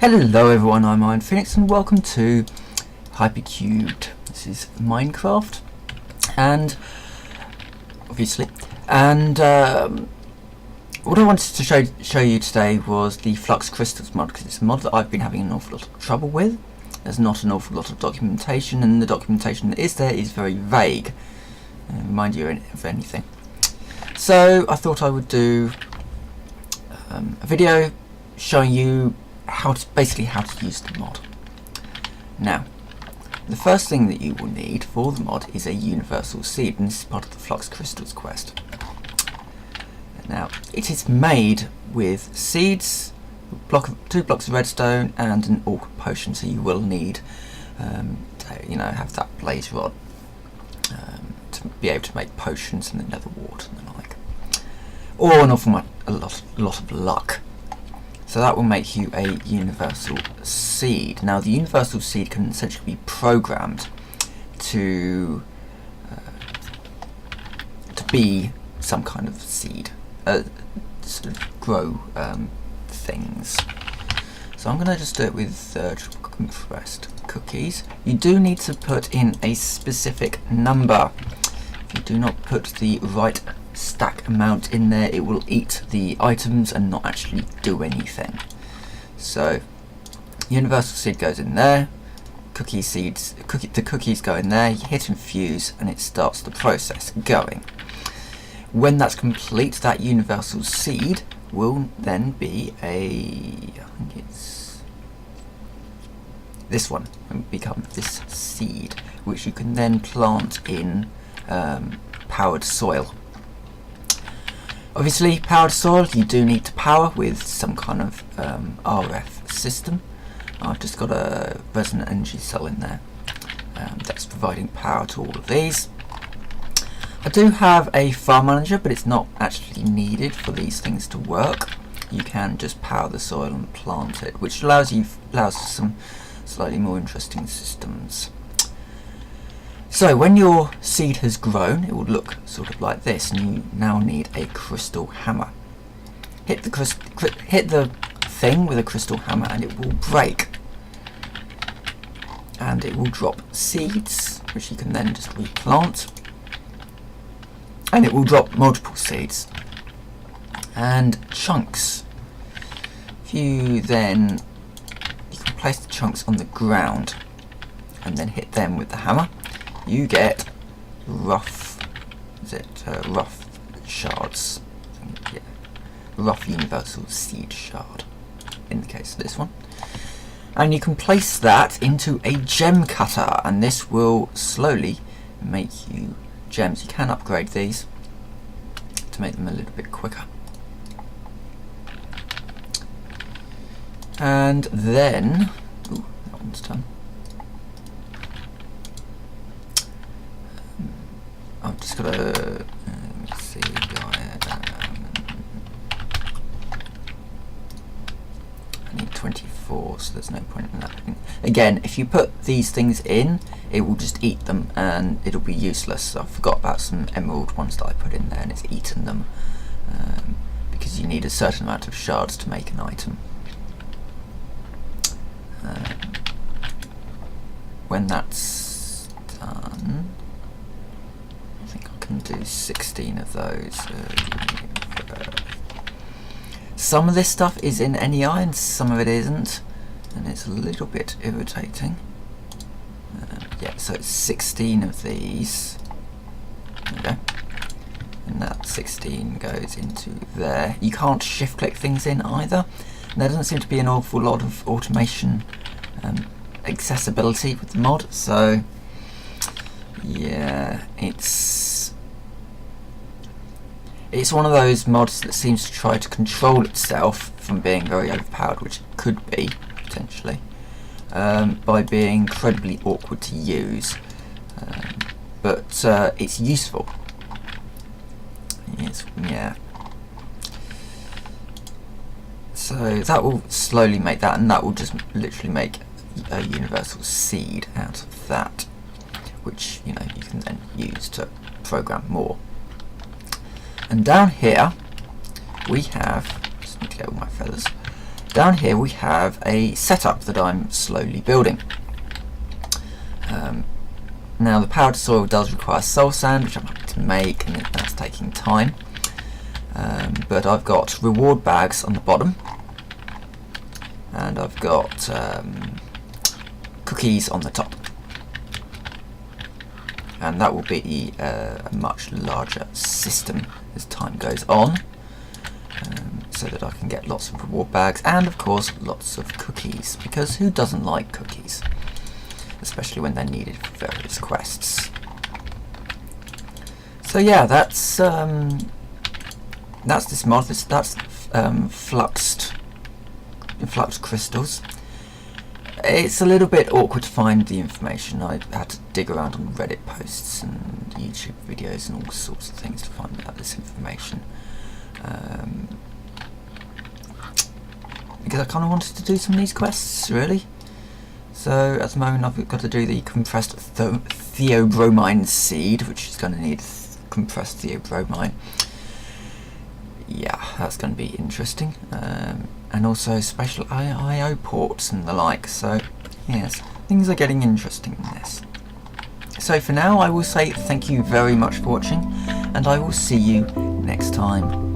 Hello everyone, I'm Iron Phoenix and welcome to Hypercubed. This is Minecraft, and obviously, and what I wanted to show you today was the Fluxed Crystals mod, because it's a mod that I've been having an awful lot of trouble with. There's not an awful lot of documentation, and the documentation that is there is very vague, remind you of anything. So I thought I would do a video showing you basically how to use the mod. Now, the first thing that you will need for the mod is a universal seed, and this is part of the Fluxed Crystals quest. Now, it is made with seeds, two blocks of redstone, and an orc potion. So you will need, have that blaze rod to be able to make potions and the nether wart and the like, or a lot of luck. So that will make you a universal seed. Now, the universal seed can essentially be programmed to be some kind of seed, sort of grow things. So I'm going to just do it with compressed cookies. You do need to put in a specific number. If you do not put the right stack amount in there, it will eat the items and not actually do anything. So universal seed goes in there, the cookies go in there, you hit infuse and it starts the process going. When that's complete, that universal seed will then be this one, and become this seed, which you can then plant in powered soil. Obviously, powered soil you do need to power with some kind of RF system. I've just got a resonant energy cell in there that's providing power to all of these. I do have a farm manager, but it's not actually needed for these things to work. You can just power the soil and plant it, which allows for some slightly more interesting systems. So when your seed has grown, it will look sort of like this, and you now need a crystal hammer. Hit the thing with a crystal hammer and it will break, and it will drop seeds, which you can then just replant, and it will drop multiple seeds and chunks. You can place the chunks on the ground and then hit them with the hammer. You get rough shards. Yeah, rough universal seed shard in the case of this one. And you can place that into a gem cutter, and this will slowly make you gems. You can upgrade these to make them a little bit quicker. And then, that one's done. I've just got to, let me see, I need 24, so there's no point in that. Again, if you put these things in, it will just eat them and it'll be useless. So I forgot about some emerald ones that I put in there, and it's eaten them, because you need a certain amount of shards to make an item. When that's done, I think I can do 16 of those. Some of this stuff is in NEI and some of it isn't, and it's a little bit irritating. Yeah, so it's 16 of these. There we go. And that 16 goes into there. You can't shift click things in either. And there doesn't seem to be an awful lot of automation accessibility with the mod, so yeah, it's one of those mods that seems to try to control itself from being very overpowered, which it could be potentially, by being incredibly awkward to use, but it's useful. Yeah. So that will slowly make that, and that will just literally make a universal seed out of that, which you can then use to program more. And down here we have, just need to get all my feathers, Down here we have a setup that I'm slowly building. Now the powdered soil does require soul sand, which I'm happy to make, and that's taking time. But I've got reward bags on the bottom, and I've got cookies on the top, and that will be a much larger system as time goes on, so that I can get lots of reward bags and of course lots of cookies, because who doesn't like cookies, especially when they're needed for various quests. So yeah, that's this mod. That's Fluxed Crystals. It's a little bit awkward to find the information. I had to dig around on Reddit posts and YouTube videos and all sorts of things to find out this information. Because I kind of wanted to do some of these quests, really. So at the moment I've got to do the compressed theobromine seed, which is going to need compressed theobromine. Yeah, that's going to be interesting. And also special IO ports and the like. So yes, things are getting interesting in this. So for now I will say thank you very much for watching, and I will see you next time.